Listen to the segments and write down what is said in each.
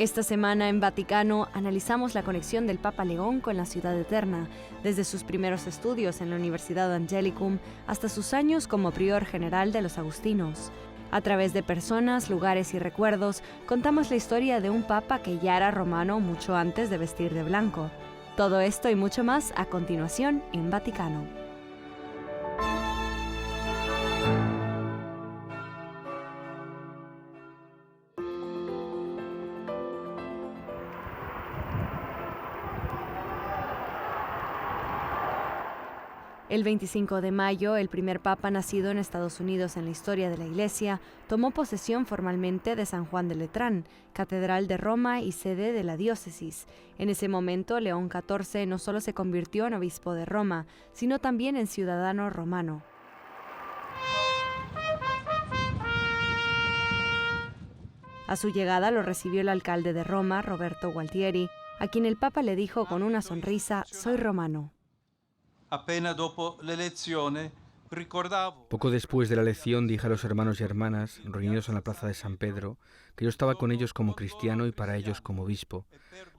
Esta semana en Vaticano analizamos la conexión del Papa León con la Ciudad Eterna, desde sus primeros estudios en la Universidad Angelicum hasta sus años como prior general de los agustinos. A través de personas, lugares y recuerdos, contamos la historia de un papa que ya era romano mucho antes de vestir de blanco. Todo esto y mucho más a continuación en Vaticano. El 25 de mayo, el primer papa nacido en Estados Unidos en la historia de la Iglesia tomó posesión formalmente de San Juan de Letrán, catedral de Roma y sede de la diócesis. En ese momento, León XIV no solo se convirtió en obispo de Roma, sino también en ciudadano romano. A su llegada lo recibió el alcalde de Roma, Roberto Gualtieri, a quien el papa le dijo con una sonrisa: «Soy romano». Poco después de la elección dije a los hermanos y hermanas, reunidos en la plaza de San Pedro, que yo estaba con ellos como cristiano y para ellos como obispo.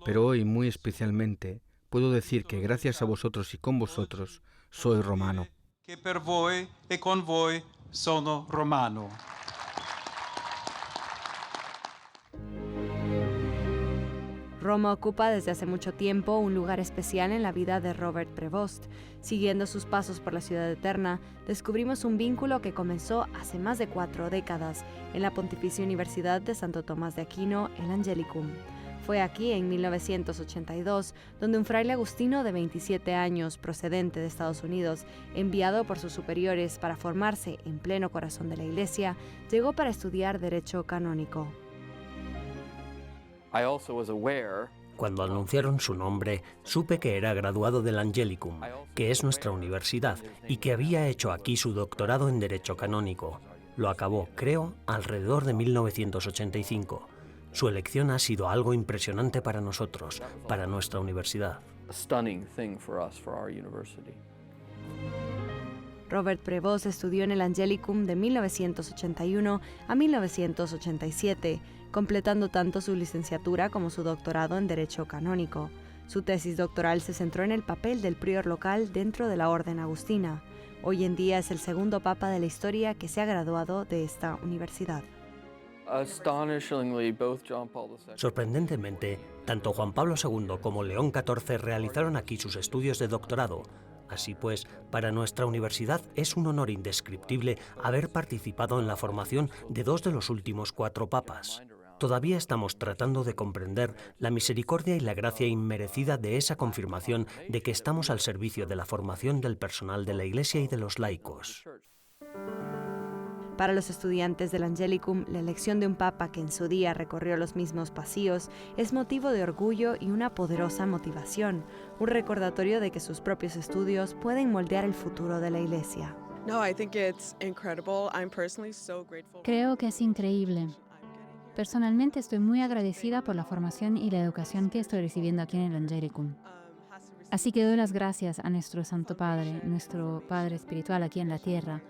Pero hoy, muy especialmente, puedo decir que gracias a vosotros y con vosotros, soy romano. Que per voi e con voi sono romano. Roma ocupa desde hace mucho tiempo un lugar especial en la vida de Robert Prevost. Siguiendo sus pasos por la Ciudad Eterna, descubrimos un vínculo que comenzó hace más de 4 décadas en la Pontificia Universidad de Santo Tomás de Aquino, el Angelicum. Fue aquí, en 1982, donde un fraile agustino de 27 años, procedente de Estados Unidos, enviado por sus superiores para formarse en pleno corazón de la Iglesia, llegó para estudiar Derecho Canónico. Cuando anunciaron su nombre, supe que era graduado del Angelicum, que es nuestra universidad, y que había hecho aquí su doctorado en Derecho Canónico. Lo acabó, creo, alrededor de 1985. Su elección ha sido algo impresionante para nosotros, para nuestra universidad. Robert Prevost estudió en el Angelicum de 1981 a 1987, completando tanto su licenciatura como su doctorado en Derecho Canónico. Su tesis doctoral se centró en el papel del prior local dentro de la Orden Agustina. Hoy en día es el segundo papa de la historia que se ha graduado de esta universidad. Sorprendentemente, tanto Juan Pablo II como León XIV realizaron aquí sus estudios de doctorado. Así pues, para nuestra universidad es un honor indescriptible haber participado en la formación de 2 de los últimos 4 papas. Todavía estamos tratando de comprender la misericordia y la gracia inmerecida de esa confirmación de que estamos al servicio de la formación del personal de la Iglesia y de los laicos. Para los estudiantes del Angelicum, la elección de un papa que en su día recorrió los mismos pasillos es motivo de orgullo y una poderosa motivación, un recordatorio de que sus propios estudios pueden moldear el futuro de la Iglesia. Creo que es increíble. Personalmente estoy muy agradecida por la formación y la educación que estoy recibiendo aquí en el Angelicum. Así que doy las gracias a nuestro Santo Padre, nuestro Padre espiritual aquí en la tierra,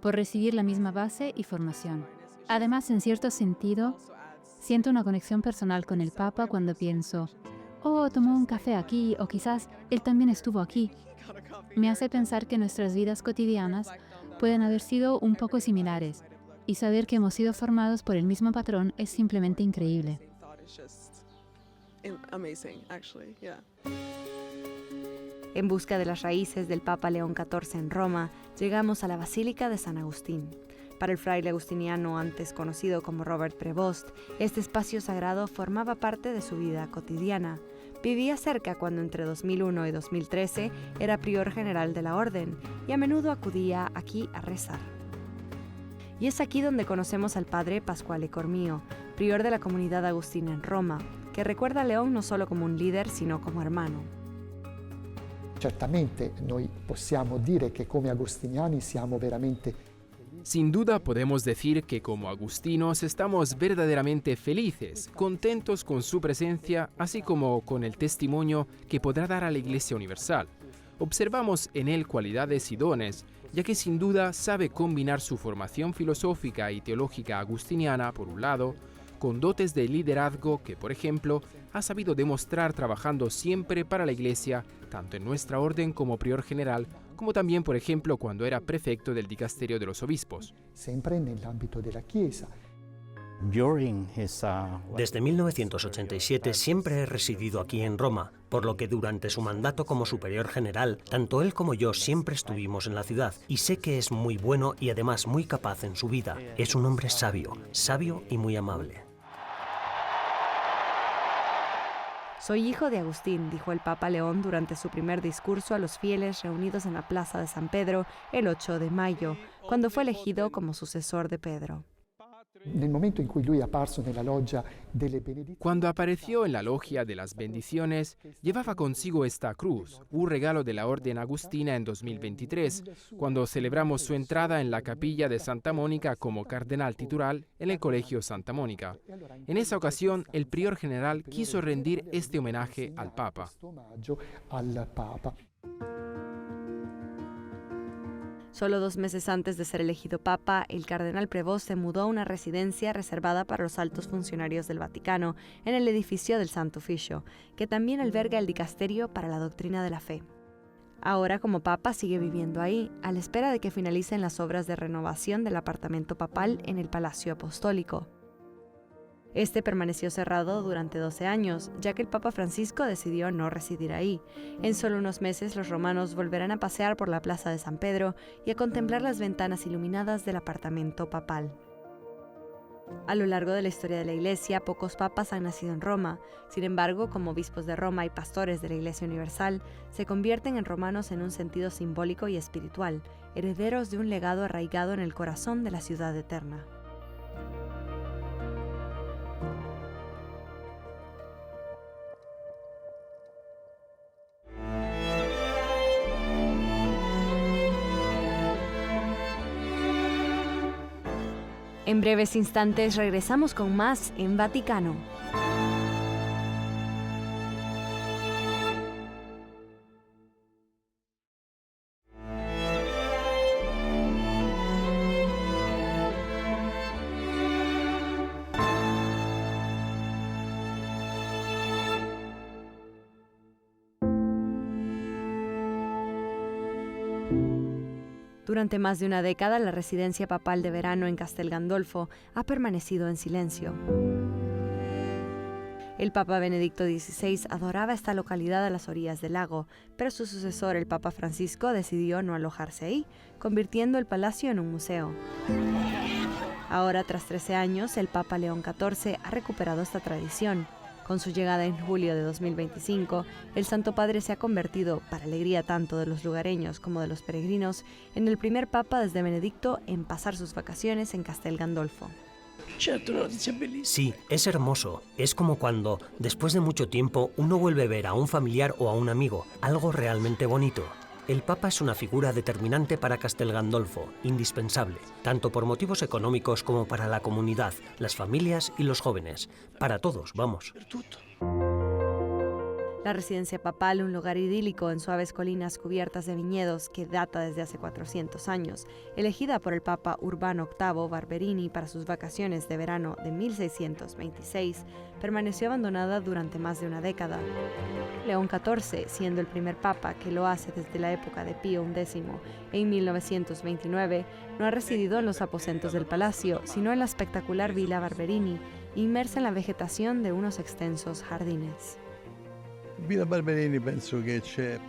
por recibir la misma base y formación. Además, en cierto sentido, siento una conexión personal con el Papa cuando pienso, «Oh, tomó un café aquí», o quizás «Él también estuvo aquí». Me hace pensar que nuestras vidas cotidianas pueden haber sido un poco similares, y saber que hemos sido formados por el mismo patrón es simplemente increíble. En busca de las raíces del Papa León XIV en Roma, llegamos a la Basílica de San Agustín. Para el fraile agustiniano antes conocido como Robert Prevost, este espacio sagrado formaba parte de su vida cotidiana. Vivía cerca cuando entre 2001 y 2013 era prior general de la orden y a menudo acudía aquí a rezar. Y es aquí donde conocemos al padre Pasquale Cormio, prior de la comunidad agustina en Roma, que recuerda a León no solo como un líder, sino como hermano. Certamente noi possiamo dire che come agostiniani siamo veramente. Sin duda podemos decir que como agustinos estamos verdaderamente felices, contentos con su presencia, así como con el testimonio que podrá dar a la Iglesia Universal. Observamos en él cualidades y dones, ya que sin duda sabe combinar su formación filosófica y teológica agustiniana, por un lado, con dotes de liderazgo que, por ejemplo, ha sabido demostrar trabajando siempre para la Iglesia, tanto en nuestra orden como prior general, como también, por ejemplo, cuando era prefecto del dicasterio de los obispos. Sempre nell'ambito della Chiesa. Desde 1987 siempre he residido aquí en Roma, por lo que durante su mandato como superior general, tanto él como yo siempre estuvimos en la ciudad, y sé que es muy bueno y además muy capaz en su vida. Es un hombre sabio y muy amable. Soy hijo de Agustín, dijo el Papa León durante su primer discurso a los fieles reunidos en la Plaza de San Pedro el 8 de mayo, cuando fue elegido como sucesor de Pedro. Nel momento in cui lui è apparso nella loggia delle benedizioni, Cuando apareció en la logia de las bendiciones, llevaba consigo esta cruz, un regalo de la Orden Agustina en 2023, cuando celebramos su entrada en la capilla de Santa Mónica como cardenal titular en el Colegio Santa Mónica. En esa ocasión, el prior general quiso rendir este homenaje al Papa. questo omaggio al Papa. Solo 2 meses antes de ser elegido papa, el cardenal Prevost se mudó a una residencia reservada para los altos funcionarios del Vaticano en el edificio del Santo Oficio, que también alberga el dicasterio para la doctrina de la fe. Ahora, como papa, sigue viviendo ahí, a la espera de que finalicen las obras de renovación del apartamento papal en el Palacio Apostólico. Este permaneció cerrado durante 12 años, ya que el Papa Francisco decidió no residir ahí. En solo unos meses los romanos volverán a pasear por la Plaza de San Pedro y a contemplar las ventanas iluminadas del apartamento papal. A lo largo de la historia de la Iglesia, pocos papas han nacido en Roma. Sin embargo, como obispos de Roma y pastores de la Iglesia Universal, se convierten en romanos en un sentido simbólico y espiritual, herederos de un legado arraigado en el corazón de la ciudad eterna. En breves instantes regresamos con más en Vaticano. Durante más de una década, la residencia papal de verano en Castel Gandolfo ha permanecido en silencio. El Papa Benedicto XVI adoraba esta localidad a las orillas del lago, pero su sucesor, el Papa Francisco, decidió no alojarse ahí, convirtiendo el palacio en un museo. Ahora, tras 13 años, el Papa León XIV ha recuperado esta tradición. Con su llegada en julio de 2025, el Santo Padre se ha convertido, para alegría tanto de los lugareños como de los peregrinos, en el primer Papa desde Benedicto en pasar sus vacaciones en Castel Gandolfo. Sí, es hermoso. Es como cuando, después de mucho tiempo, uno vuelve a ver a un familiar o a un amigo, algo realmente bonito. El Papa es una figura determinante para Castel Gandolfo, indispensable, tanto por motivos económicos como para la comunidad, las familias y los jóvenes. Para todos, vamos. La residencia papal, un lugar idílico en suaves colinas cubiertas de viñedos que data desde hace 400 años, elegida por el Papa Urbano VIII Barberini para sus vacaciones de verano de 1626, permaneció abandonada durante más de una década. León XIV, siendo el primer papa que lo hace desde la época de Pío XI en 1929, no ha residido en los aposentos del palacio, sino en la espectacular Villa Barberini, inmersa en la vegetación de unos extensos jardines.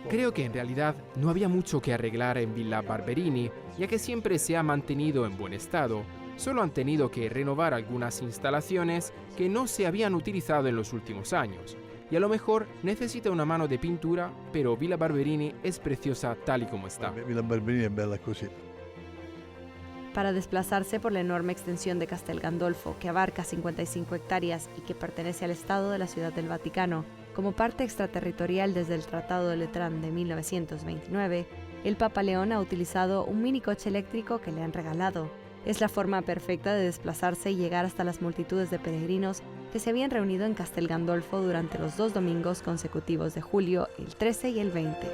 Creo que en realidad no había mucho que arreglar en Villa Barberini, ya que siempre se ha mantenido en buen estado. Solo han tenido que renovar algunas instalaciones que no se habían utilizado en los últimos años. Y a lo mejor necesita una mano de pintura, pero Villa Barberini es preciosa tal y como está. Para desplazarse por la enorme extensión de Castel Gandolfo, que abarca 55 hectáreas y que pertenece al Estado de la Ciudad del Vaticano, como parte extraterritorial desde el Tratado de Letrán de 1929, el Papa León ha utilizado un minicoche eléctrico que le han regalado. Es la forma perfecta de desplazarse y llegar hasta las multitudes de peregrinos que se habían reunido en Castel Gandolfo durante los 2 domingos consecutivos de julio, el 13 y el 20.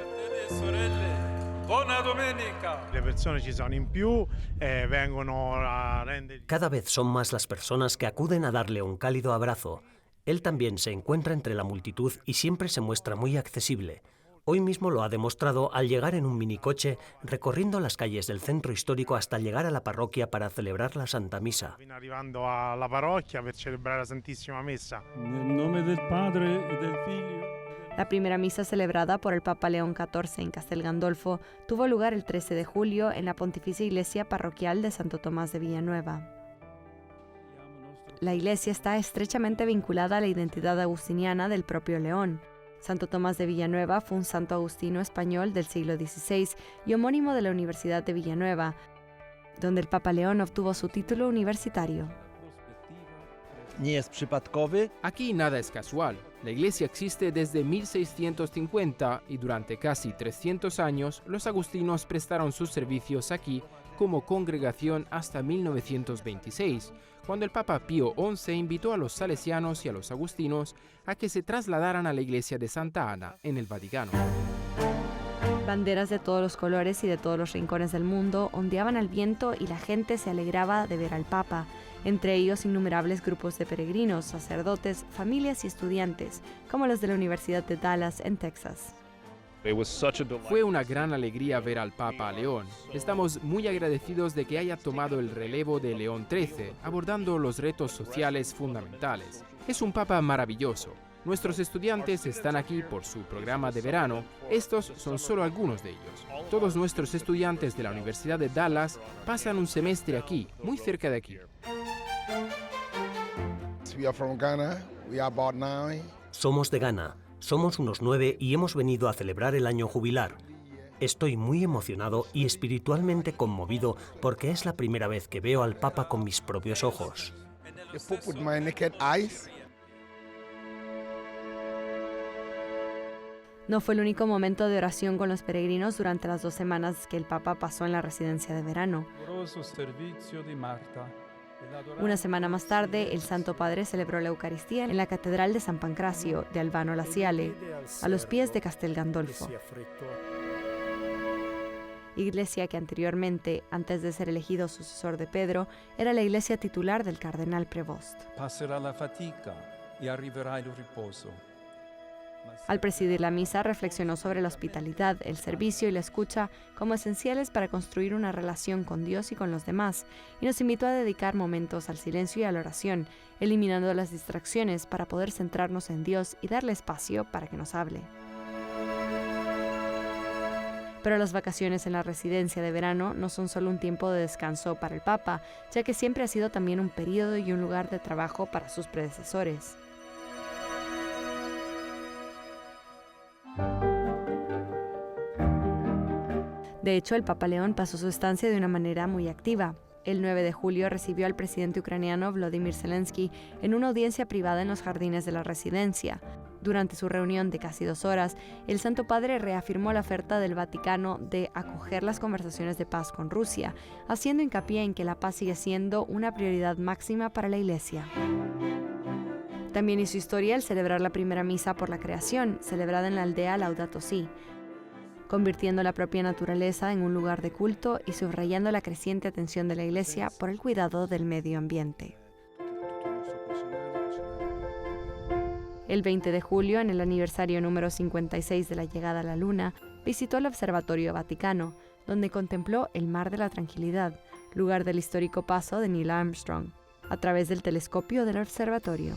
Buona domenica! Le persone ci sono in più, vengono a rendere... Cada vez son más las personas que acuden a darle un cálido abrazo. Él también se encuentra entre la multitud y siempre se muestra muy accesible. Hoy mismo lo ha demostrado al llegar en un minicoche recorriendo las calles del centro histórico hasta llegar a la parroquia para celebrar la Santa Misa. Vino arrivando alla parrocchia per celebrare la Santissima Messa. Nel nome del Padre e del Figlio. La primera misa celebrada por el Papa León XIV en Castel Gandolfo tuvo lugar el 13 de julio en la Pontificia Iglesia Parroquial de Santo Tomás de Villanueva. La iglesia está estrechamente vinculada a la identidad agustiniana del propio León. Santo Tomás de Villanueva fue un santo agustino español del siglo XVI y homónimo de la Universidad de Villanueva, donde el Papa León obtuvo su título universitario. Aquí nada es casual. La iglesia existe desde 1650 y durante casi 300 años los agustinos prestaron sus servicios aquí como congregación hasta 1926, cuando el Papa Pío XI invitó a los salesianos y a los agustinos a que se trasladaran a la iglesia de Santa Ana en el Vaticano. Banderas de todos los colores y de todos los rincones del mundo ondeaban al viento y la gente se alegraba de ver al Papa, entre ellos innumerables grupos de peregrinos, sacerdotes, familias y estudiantes, como los de la Universidad de Dallas en Texas. Fue una gran alegría ver al Papa León. Estamos muy agradecidos de que haya tomado el relevo de León XIII, abordando los retos sociales fundamentales. Es un Papa maravilloso. Nuestros estudiantes están aquí por su programa de verano. Estos son solo algunos de ellos. Todos nuestros estudiantes de la Universidad de Dallas pasan un semestre aquí, muy cerca de aquí. Somos de Ghana, somos unos 9 y hemos venido a celebrar el año jubilar. Estoy muy emocionado y espiritualmente conmovido porque es la primera vez que veo al Papa con mis propios ojos. No fue el único momento de oración con los peregrinos durante las 2 semanas que el Papa pasó en la residencia de verano. Una semana más tarde, el Santo Padre celebró la Eucaristía en la Catedral de San Pancracio de Albano Laziale, a los pies de Castel Gandolfo. Iglesia que anteriormente, antes de ser elegido sucesor de Pedro, era la iglesia titular del cardenal Prevost. Passerà la fatica e arriverà il riposo. Al presidir la misa, reflexionó sobre la hospitalidad, el servicio y la escucha como esenciales para construir una relación con Dios y con los demás, y nos invitó a dedicar momentos al silencio y a la oración, eliminando las distracciones para poder centrarnos en Dios y darle espacio para que nos hable. Pero las vacaciones en la residencia de verano no son solo un tiempo de descanso para el Papa, ya que siempre ha sido también un periodo y un lugar de trabajo para sus predecesores. De hecho, el Papa León pasó su estancia de una manera muy activa. El 9 de julio recibió al presidente ucraniano Volodymyr Zelensky en una audiencia privada en los jardines de la residencia. Durante su reunión de casi 2 horas, el Santo Padre reafirmó la oferta del Vaticano de acoger las conversaciones de paz con Rusia, haciendo hincapié en que la paz sigue siendo una prioridad máxima para la Iglesia. También hizo historia al celebrar la primera misa por la creación, celebrada en la aldea Laudato Si, convirtiendo la propia naturaleza en un lugar de culto y subrayando la creciente atención de la Iglesia por el cuidado del medio ambiente. El 20 de julio, en el aniversario número 56 de la llegada a la Luna, visitó el Observatorio Vaticano, donde contempló el Mar de la Tranquilidad, lugar del histórico paso de Neil Armstrong, a través del telescopio del observatorio.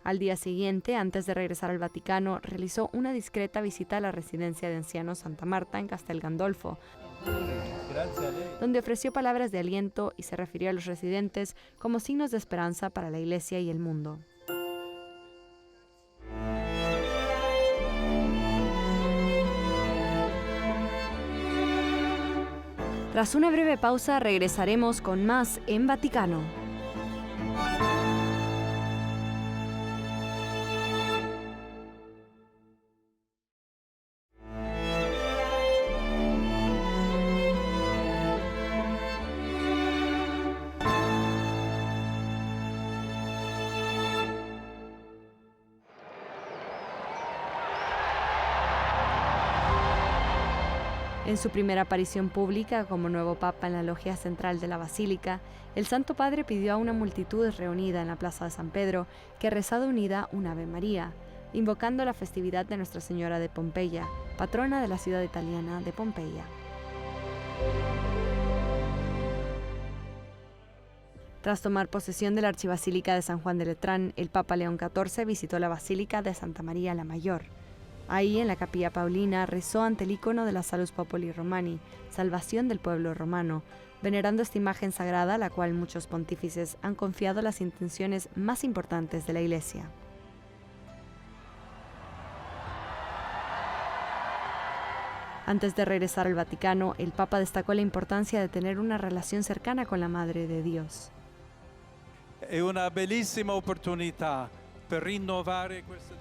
Al día siguiente, antes de regresar al Vaticano, realizó una discreta visita a la residencia de ancianos Santa Marta en Castel Gandolfo, donde ofreció palabras de aliento y se refirió a los residentes como signos de esperanza para la Iglesia y el mundo. Tras una breve pausa, regresaremos con más en Vaticano. En su primera aparición pública como nuevo papa en la logia central de la Basílica, el Santo Padre pidió a una multitud reunida en la Plaza de San Pedro que rezara unida un Ave María, invocando la festividad de Nuestra Señora de Pompeya, patrona de la ciudad italiana de Pompeya. Tras tomar posesión de la Archibasílica de San Juan de Letrán, el Papa León XIV visitó la Basílica de Santa María la Mayor. Ahí, en la Capilla Paulina, rezó ante el icono de la Salus Populi Romani, salvación del pueblo romano, venerando esta imagen sagrada a la cual muchos pontífices han confiado las intenciones más importantes de la Iglesia. Antes de regresar al Vaticano, el Papa destacó la importancia de tener una relación cercana con la Madre de Dios. È una bellissima opportunità.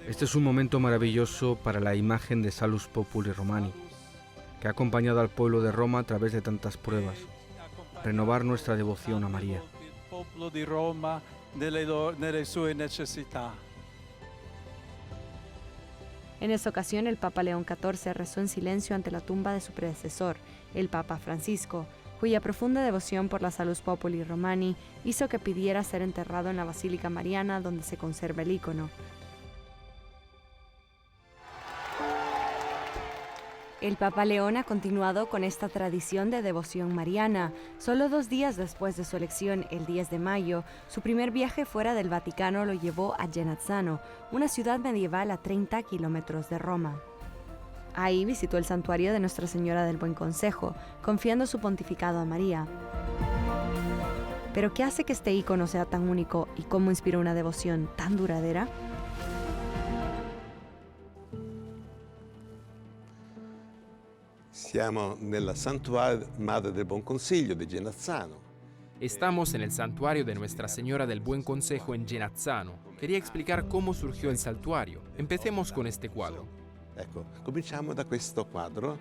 Este es un momento maravilloso para la imagen de Salus Populi Romani, que ha acompañado al pueblo de Roma a través de tantas pruebas. Renovar nuestra devoción a María. En esta ocasión, el Papa León XIV rezó en silencio ante la tumba de su predecesor, el Papa Francisco, cuya profunda devoción por la Salus Populi Romani hizo que pidiera ser enterrado en la Basílica Mariana, donde se conserva el ícono. El Papa León ha continuado con esta tradición de devoción mariana. Solo 2 días después de su elección, el 10 de mayo, su primer viaje fuera del Vaticano lo llevó a Genazzano, una ciudad medieval a 30 kilómetros de Roma. Ahí visitó el santuario de Nuestra Señora del Buen Consejo, confiando su pontificado a María. ¿Pero qué hace que este ícono sea tan único y cómo inspira una devoción tan duradera? Siamo nella Santuario Madre del Buon Consiglio di Genazzano. Estamos en el santuario de Nuestra Señora del Buen Consejo en Genazzano. Quería explicar cómo surgió el santuario. Empecemos con este cuadro. Ecco, cominciamo da questo quadro.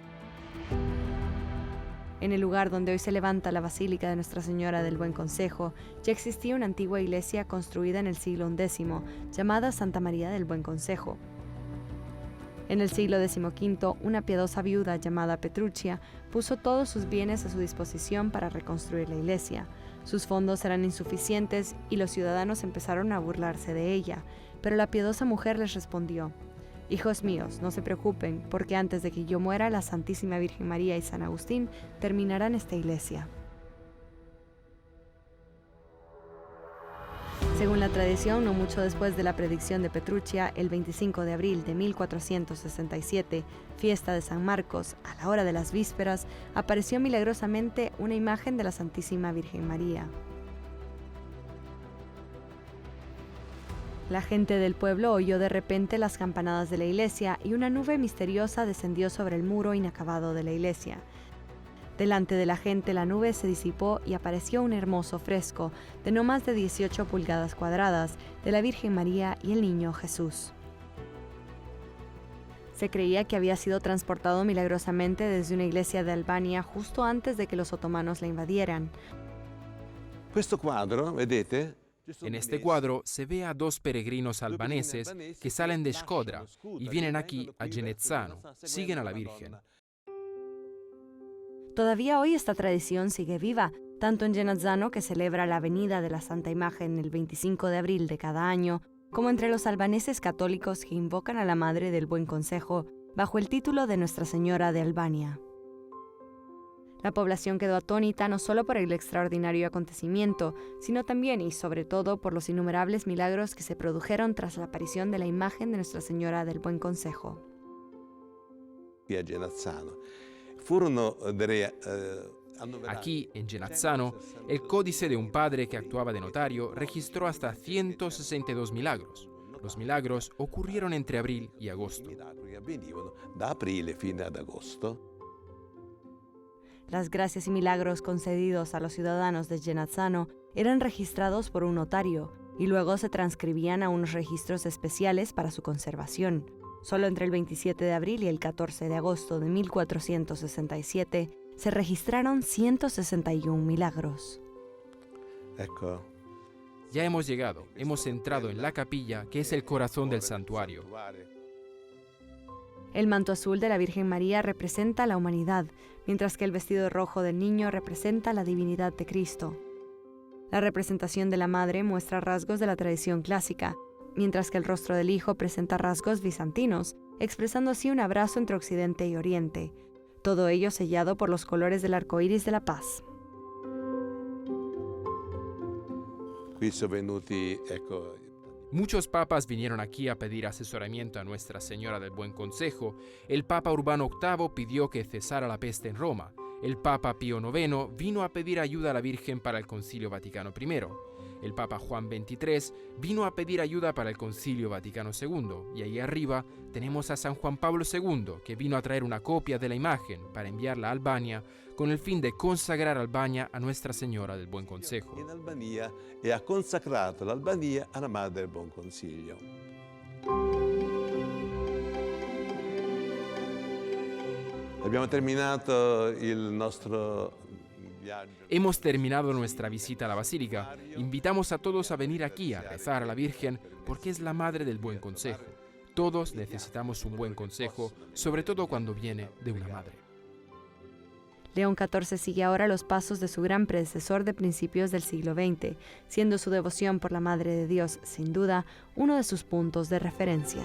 En el lugar donde hoy se levanta la Basílica de Nuestra Señora del Buen Consejo, ya existía una antigua iglesia construida en el siglo XI, llamada Santa María del Buen Consejo. En el siglo XV, una piadosa viuda llamada Petruccia puso todos sus bienes a su disposición para reconstruir la iglesia. Sus fondos eran insuficientes y los ciudadanos empezaron a burlarse de ella, pero la piadosa mujer les respondió: «Hijos míos, no se preocupen, porque antes de que yo muera, la Santísima Virgen María y San Agustín terminarán esta iglesia». Según la tradición, no mucho después de la predicción de Petruccia, el 25 de abril de 1467, fiesta de San Marcos, a la hora de las vísperas, apareció milagrosamente una imagen de la Santísima Virgen María. La gente del pueblo oyó de repente las campanadas de la iglesia y una nube misteriosa descendió sobre el muro inacabado de la iglesia. Delante de la gente la nube se disipó y apareció un hermoso fresco de no más de 18 pulgadas cuadradas de la Virgen María y el Niño Jesús. Se creía que había sido transportado milagrosamente desde una iglesia de Albania justo antes de que los otomanos la invadieran. Questo quadro, vedete? En este cuadro se ve a 2 peregrinos albaneses que salen de Shkodra y vienen aquí a Genazzano, siguen a la Virgen. Todavía hoy esta tradición sigue viva, tanto en Genazzano, que celebra la venida de la Santa Imagen el 25 de abril de cada año, como entre los albaneses católicos que invocan a la Madre del Buen Consejo bajo el título de Nuestra Señora de Albania. La población quedó atónita no solo por el extraordinario acontecimiento, sino también y sobre todo por los innumerables milagros que se produjeron tras la aparición de la imagen de Nuestra Señora del Buen Consejo. Aquí, en Genazzano, el códice de un padre que actuaba de notario registró hasta 162 milagros. Los milagros ocurrieron entre abril y agosto. Las gracias y milagros concedidos a los ciudadanos de Genazzano eran registrados por un notario y luego se transcribían a unos registros especiales para su conservación. Solo entre el 27 de abril y el 14 de agosto de 1467 se registraron 161 milagros. Ya hemos llegado, hemos entrado en la capilla, que es el corazón del santuario. El manto azul de la Virgen María representa la humanidad, mientras que el vestido rojo del niño representa la divinidad de Cristo. La representación de la madre muestra rasgos de la tradición clásica, mientras que el rostro del hijo presenta rasgos bizantinos, expresando así un abrazo entre Occidente y Oriente. Todo ello sellado por los colores del arco iris de la paz. Muchos papas vinieron aquí a pedir asesoramiento a Nuestra Señora del Buen Consejo. El Papa Urbano VIII pidió que cesara la peste en Roma. El Papa Pío IX vino a pedir ayuda a la Virgen para el Concilio Vaticano I. El Papa Juan XXIII vino a pedir ayuda para el Concilio Vaticano II. Y ahí arriba tenemos a San Juan Pablo II, que vino a traer una copia de la imagen para enviarla a Albania con el fin de consagrar Albania a Nuestra Señora del Buen Consejo. In Albania e ha consacrato l'Albania alla Madre del Buon Consiglio. Abbiamo terminato il nostro viaggio. Hemos terminado nuestra visita a la Basílica. Invitamos a todos a venir aquí a rezar a la Virgen porque es la Madre del Buen Consejo. Todos necesitamos un buen consejo, sobre todo cuando viene de una madre. León XIV sigue ahora los pasos de su gran predecesor de principios del siglo XX, siendo su devoción por la Madre de Dios, sin duda, uno de sus puntos de referencia.